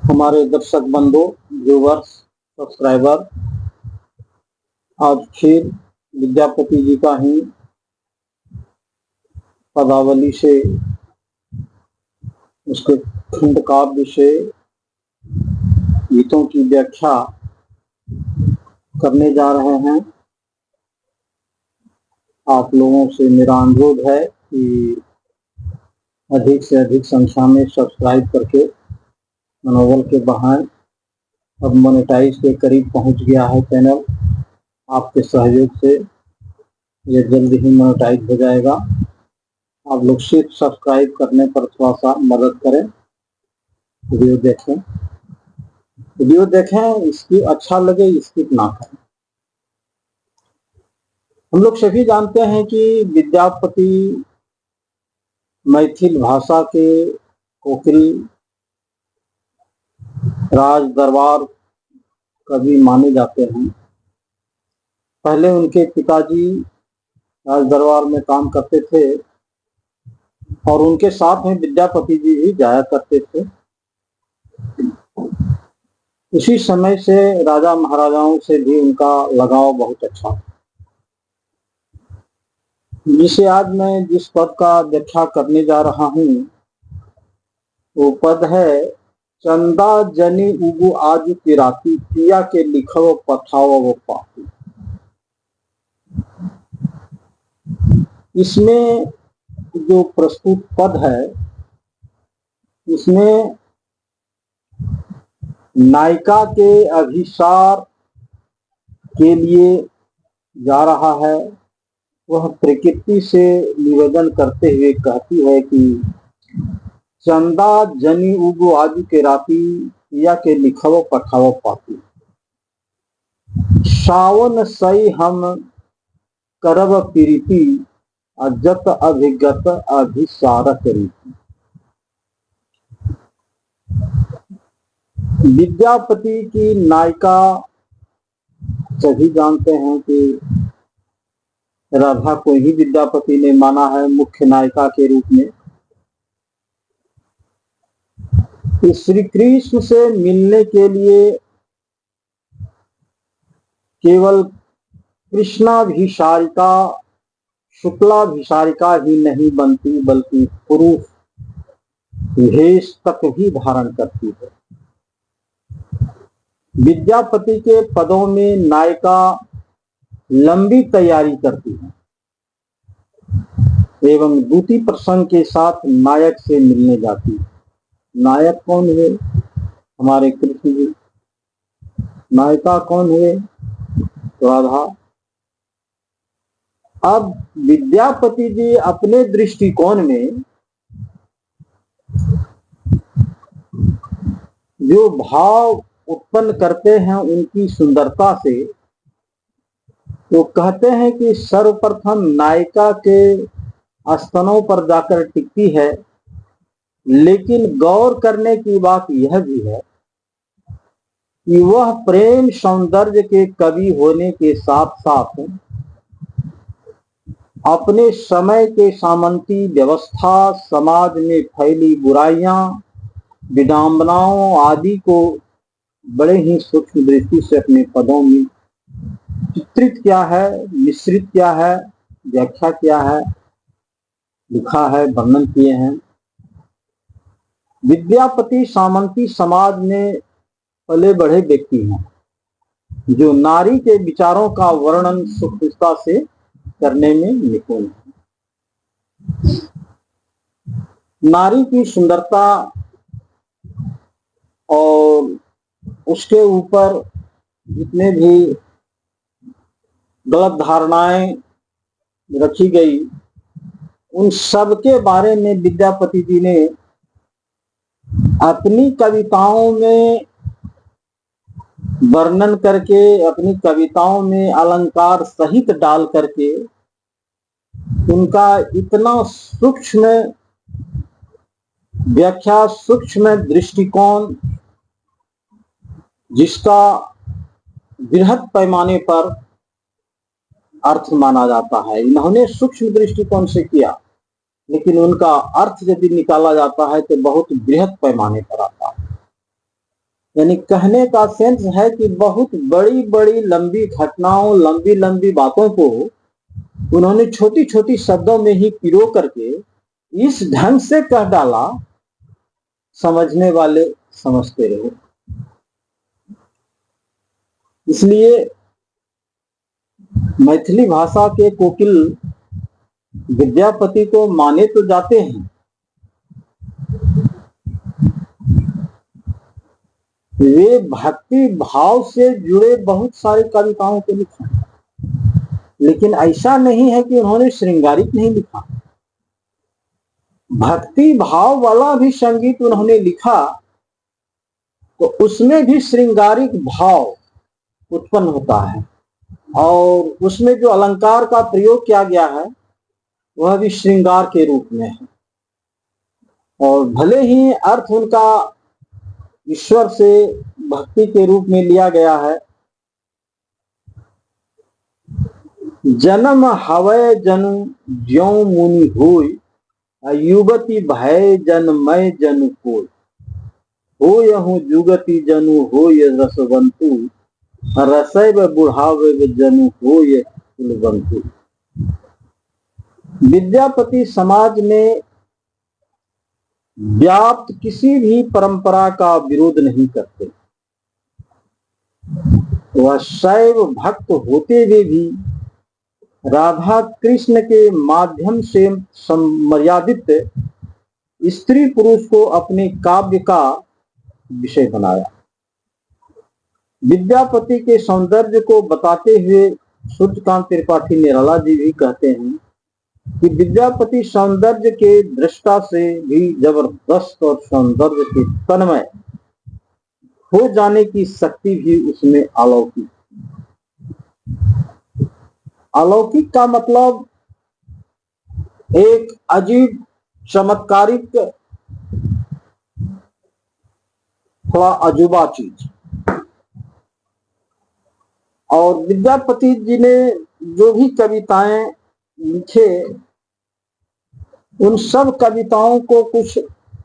हमारे दर्शक बंधु, व्यूवर्स, सब्सक्राइबर, आज फिर विद्यापति जी का ही पदावली से उसके खंड काव्य से गीतों की व्याख्या करने जा रहे हैं। आप लोगों से मेरा अनुरोध है कि अधिक से अधिक संख्या में सब्सक्राइब करके मनोबल के बढ़ाएं। अब मोनेटाइज के करीब पहुंच गया है चैनल। आपके सहयोग से ये जल्द ही मोनेटाइज हो जाएगा। आप लोग सिर्फ सब्सक्राइब करने पर थोड़ा सा मदद करें। वीडियो देखें, इसकी अच्छा लगे, स्किप ना करें। हम लोग सभी जानते हैं कि विद्यापति मैथिल भाषा के कोकिल राज दरबार कवि माने जाते हैं। पहले उनके पिताजी राज दरबार में काम करते थे और उनके साथ में विद्यापति जी भी जाया करते थे। उसी समय से राजा महाराजाओं से भी उनका लगाव बहुत अच्छा था। जिसे आज मैं जिस पद का व्याख्या करने जा रहा हूँ वो पद है चंदा जनी उगु आज की राती पिया के लिखव पठाव वो पाती। इसमें जो प्रस्तुत पद है इसमें नायिका के अभिसार के लिए जा रहा है। वह प्रकृति से निवेदन करते हुए कहती है कि चंदा जनी उगो आज के राती पिया के लिखव पठाव पाती। सावन सई हम करब प्रीति अजत अभिगत अभिसारक रीति। विद्यापति की नायिका सभी जानते हैं कि राधा को ही विद्यापति ने माना है मुख्य नायिका के रूप में। श्री कृष्ण से मिलने के लिए केवल कृष्णाभिसारिका शुक्लाभिसारिका ही नहीं बनती बल्कि पुरुष भेष तक ही धारण करती है। विद्यापति के पदों में नायिका लंबी तैयारी करती है एवं दूती प्रसंग के साथ नायक से मिलने जाती है। नायक कौन है? हमारे कृष्ण जी। नायिका कौन है? राधा। अब विद्यापति जी अपने दृष्टिकोण में जो भाव उत्पन्न करते हैं उनकी सुंदरता से, वो कहते हैं कि सर्वप्रथम नायिका के स्तनों पर जाकर टिकती है। लेकिन गौर करने की बात यह भी है कि वह प्रेम सौंदर्य के कवि होने के साथ साथ अपने समय के सामंती व्यवस्था, समाज में फैली बुराइयां, विडंबनाओं आदि को बड़े ही सूक्ष्म दृष्टि से अपने पदों में चित्रित किया है, मिश्रित किया है, व्याख्या किया है, लिखा है, वर्णन किए हैं। विद्यापति सामंती समाज में पले बढ़े व्यक्ति हैं जो नारी के विचारों का वर्णन सूक्ष्मता से करने में निपुण है। नारी की सुंदरता और उसके ऊपर जितने भी गलत धारणाएं रखी गई उन सब के बारे में विद्यापति जी ने अपनी कविताओं में वर्णन करके, अपनी कविताओं में अलंकार सहित डाल करके उनका इतना सूक्ष्म व्याख्या, सूक्ष्म दृष्टिकोण जिसका बृहद पैमाने पर अर्थ माना जाता है, इन्होंने सूक्ष्म दृष्टिकोण से किया, लेकिन उनका अर्थ यदि निकाला जाता है तो बहुत बृहद पैमाने पर आता है। यानी कहने का सेंस है कि बहुत बड़ी बड़ी लंबी घटनाओं, लंबी लंबी बातों को उन्होंने छोटी छोटी शब्दों में ही पिरो करके इस ढंग से कह डाला, समझने वाले समझते रहे। इसलिए मैथिली भाषा के कोकिल विद्यापति को माने तो जाते हैं, वे भक्ति भाव से जुड़े बहुत सारी कविताओं को लिखा, लेकिन ऐसा नहीं है कि उन्होंने श्रृंगारिक नहीं लिखा। भक्ति भाव वाला भी संगीत उन्होंने लिखा तो उसमें भी श्रृंगारिक भाव उत्पन्न होता है, और उसमें जो अलंकार का प्रयोग किया गया है वह भी श्रृंगार के रूप में है। और भले ही अर्थ उनका ईश्वर से भक्ति के रूप में लिया गया है, जन्म हवै जनु ज्यों मुनि होय, युगति भय जनमय जनु कोय, होयहु जुगति जनु होय रसवंतु, रसैव बुढ़ावे जनु होय कुलवंतु। विद्यापति समाज में व्याप्त किसी भी परंपरा का विरोध नहीं करते। वह शैव भक्त होते हुए भी राधा कृष्ण के माध्यम से मर्यादित स्त्री पुरुष को अपने काव्य का विषय बनाया। विद्यापति के सौंदर्य को बताते हुए सूर्यकांत त्रिपाठी निराला जी भी कहते हैं कि विद्यापति सौंदर्य के दृष्टा से भी जबरदस्त और सौंदर्य के तन्मय हो जाने की शक्ति भी उसमें अलौकिक। अलौकिक का मतलब एक अजीब चमत्कारिक, थोड़ा अजूबा चीज। और विद्यापति जी ने जो भी कविताएं लिखे, उन सब कविताओं को कुछ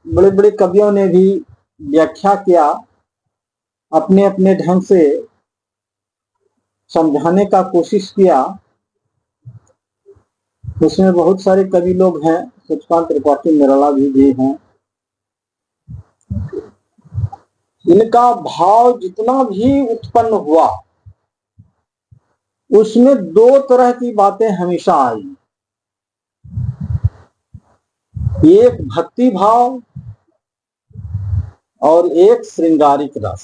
बड़े बड़े कवियों ने भी व्याख्या किया, अपने अपने ढंग से समझाने का कोशिश किया। उसमें बहुत सारे कवि लोग हैं, सूर्यकांत त्रिपाठी निराला भी हैं। इनका भाव जितना भी उत्पन्न हुआ उसमें दो तरह की बातें हमेशा आई, एक भक्ति भाव और एक श्रृंगारिक रस।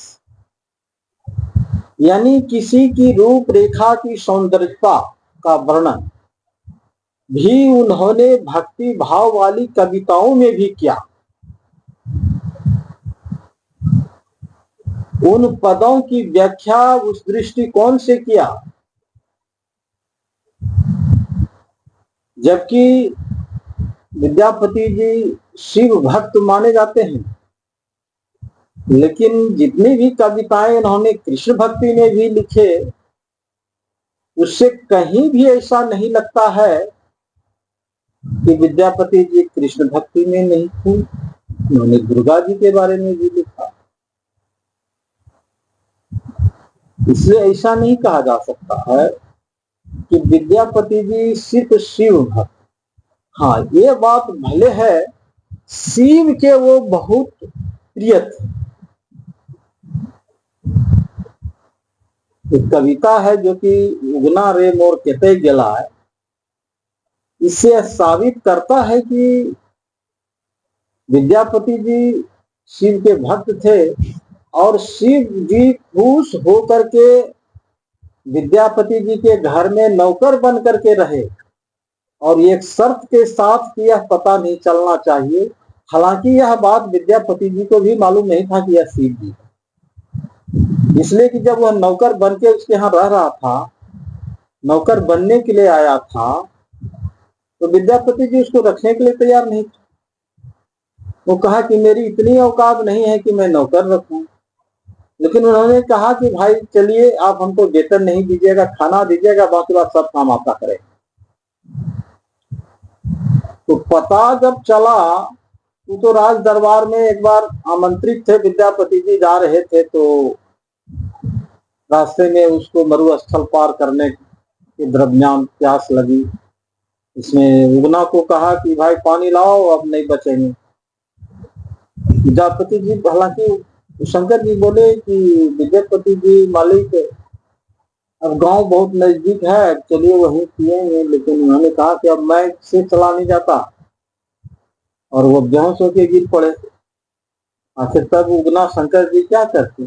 यानी किसी की रूप रेखा की सौंदर्यता का वर्णन भी उन्होंने भक्ति भाव वाली कविताओं में भी किया। उन पदों की व्याख्या उस दृष्टिकोण से किया, जबकि विद्यापति जी शिव भक्त माने जाते हैं, लेकिन जितनी भी कविताएं उन्होंने कृष्ण भक्ति में भी लिखे, उससे कहीं भी ऐसा नहीं लगता है कि विद्यापति जी कृष्ण भक्ति में नहीं थे। उन्होंने दुर्गा जी के बारे में भी लिखा, इसलिए ऐसा नहीं कहा जा सकता है कि विद्यापति जी सिर्फ शिव भक्त। हाँ, ये बात भले है, शिव के वो बहुत प्रिय थे। एक कविता है जो कि उगना रे मोर केते गेला है, इससे साबित करता है कि विद्यापति जी शिव के भक्त थे, और शिव जी खुश होकर के विद्यापति जी के घर में नौकर बन करके रहे, और एक शर्त के साथ कि यह पता नहीं चलना चाहिए। हालांकि यह बात विद्यापति जी को भी मालूम नहीं था कि यह शिव जी, इसलिए कि जब वह नौकर बन के उसके यहाँ रह रहा था, नौकर बनने के लिए आया था, तो विद्यापति जी उसको रखने के लिए तैयार नहीं थे। वो कहा कि मेरी इतनी औकात नहीं है कि मैं नौकर रखूं, लेकिन उन्होंने कहा कि भाई चलिए, आप हमको वेतन नहीं दीजिएगा, खाना दीजिएगा, बाकी बात सब काम आपका करेगा। तो पता जब चला तू तो राज दरबार में एक बार आमंत्रित थे, विद्यापति जी जा रहे थे तो रास्ते में उसको मरुस्थल पार करने के दरमियान प्यास लगी। इसने उगना को कहा कि भाई पानी लाओ, अब नहीं बचेंगे। विद्यापति जी, हालांकि शंकर जी बोले कि विद्यापति जी मालिक, अब गांव बहुत नजदीक है, चलिए वहीं पिएंगे। लेकिन उन्होंने कहा कि अब मैं से चला नहीं जाता, और वो बेहोश होके गिर पड़े। आखिर तब उगना शंकर जी क्या करते,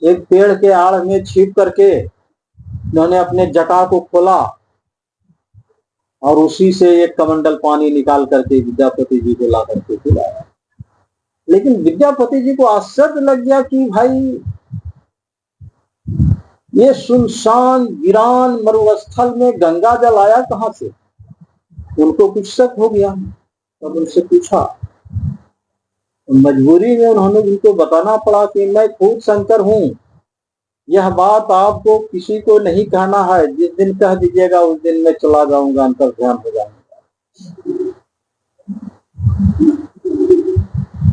एक पेड़ के आड़ में छिप करके उन्होंने अपने जटा को खोला और उसी से एक कमंडल पानी निकाल करके विद्यापति जी को ला करके पिलाया। लेकिन विद्यापति जी को आश्चर्य लग गया कि भाई ये सुनसान वीरान मरुस्थल में गंगा जल आया कहां से। उनको कुछ शक हो गया। तब उनसे पूछा, मजबूरी में उन्होंने उनको बताना पड़ा कि मैं खुद शंकर हूं, यह बात आपको किसी को नहीं कहना है, जिस दिन कह दीजिएगा उस दिन मैं चला जाऊंगा, अंतर ध्यान हो जाऊंगा।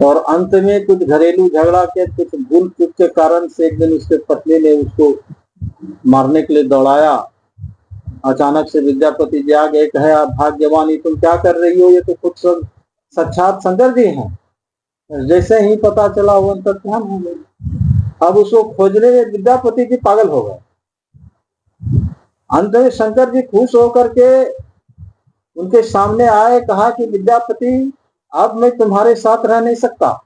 और अंत में कुछ घरेलू झगड़ा के कुछ भूल चूक के कारण से एक दिन उसके पत्नी ने उसको मारने के लिए दौड़ाया। अचानक से विद्यापति जी आ गए, कहे आप भाग्यवानी, तुम क्या कर रही हो, ये तो खुद साक्षात शंकर जी हैं। जैसे ही पता चला वो अंतर ध्यान हो गए। अब उसको खोजने में विद्यापति जी पागल हो गए। अंत में शंकर जी खुश होकर के उनके सामने आए, कहा कि विद्यापति अब मैं तुम्हारे साथ रह नहीं सकता,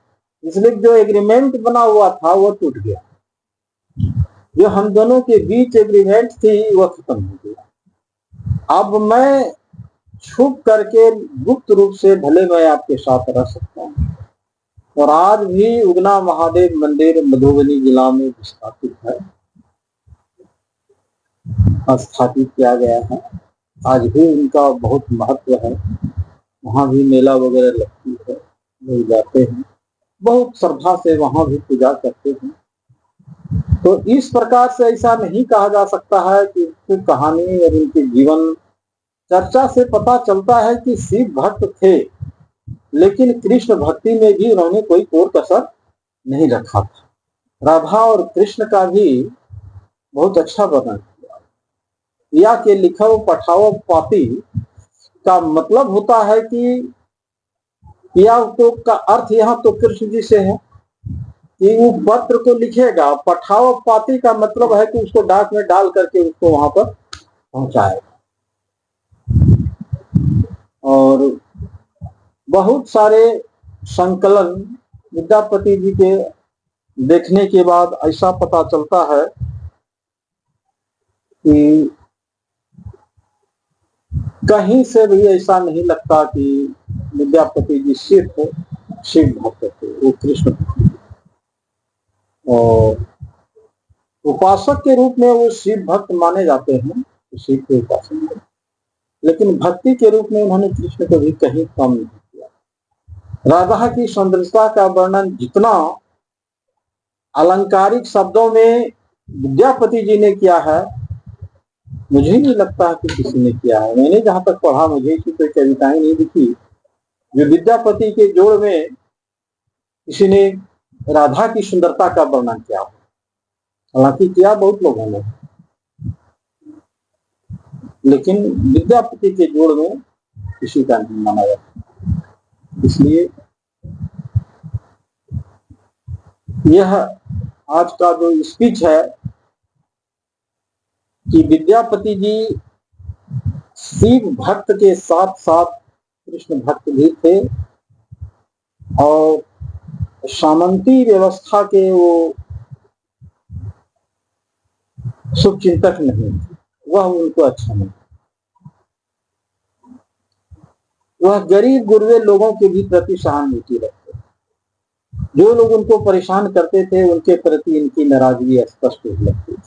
इसलिए जो एग्रीमेंट बना हुआ था वो टूट गया, जो हम दोनों के बीच एग्रीमेंट थी वो खत्म हो गया। अब मैं छुप करके गुप्त रूप से भले मैं आपके साथ रह सकता हूँ। और आज भी उगना महादेव मंदिर मधुबनी जिला में स्थापित है, स्थापित किया गया है। आज भी उनका बहुत महत्व है। वहां भी मेला वगैरह लगती है, लोग जाते हैं, बहुत श्रद्धा से वहां भी पूजा करते हैं। तो इस प्रकार से ऐसा नहीं कहा जा सकता है कि उनकी कहानी और उनके जीवन चर्चा से पता चलता है कि शिव भक्त थे, लेकिन कृष्ण भक्ति में भी उन्होंने कोई कोर कसर नहीं रखा था। राधा और कृष्ण का भी बहुत अच्छा वर्णन किया। या के लिखो पठाओ पाती का मतलब होता है कि या तो का अर्थ यहाँ तो कृष्ण जी से है कि वो पत्र को लिखेगा। पठाओ पाती का मतलब है कि उसको डाक में डाल करके उसको वहां पर पहुंचाएगा। और बहुत सारे संकलन विद्यापति जी के देखने के बाद ऐसा पता चलता है कि कहीं से भी ऐसा नहीं लगता कि विद्यापति जी सिर्फ शिव भक्त थे, वो कृष्ण भक्त। और उपासक के रूप में वो शिव भक्त माने जाते हैं, शिव के उपासक, लेकिन भक्ति के रूप में उन्होंने कृष्ण को भी कहीं कम नहीं किया। राधा की सौंदर्यता का वर्णन जितना अलंकारिक शब्दों में विद्यापति जी ने किया है, मुझे नहीं लगता है कि किसी ने किया है। मैंने जहां तक पढ़ा, मुझे की कोई कविताएं नहीं दिखी जो विद्यापति के जोड़ में किसी ने राधा की सुंदरता का वर्णन किया हो। हालांकि किया बहुत लोगों ने, लेकिन विद्यापति के जोड़ में किसी का नहीं माना जाता। इसलिए यह आज का जो स्पीच है कि विद्यापति जी शिव भक्त के साथ साथ कृष्ण भक्त भी थे और सामंती व्यवस्था के वो शुभ चिंतक नहीं थे। वह उनको अच्छा नहीं, वह गरीब गुरबे लोगों के भी प्रति सहानुभूति रखते। जो लोग उनको परेशान करते थे उनके प्रति इनकी नाराजगी स्पष्ट लगती थी।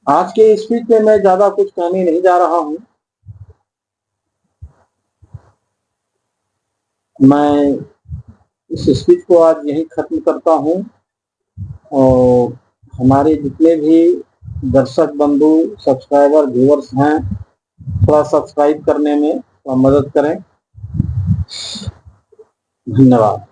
आज के स्पीच में मैं ज्यादा कुछ कहने नहीं जा रहा हूं। मैं इस स्पीच को आज यही खत्म करता हूं और हमारे जितने भी दर्शक बंधु, सब्सक्राइबर, व्यूअर्स हैं, थोड़ा सब्सक्राइब करने में तो मदद करें। धन्यवाद।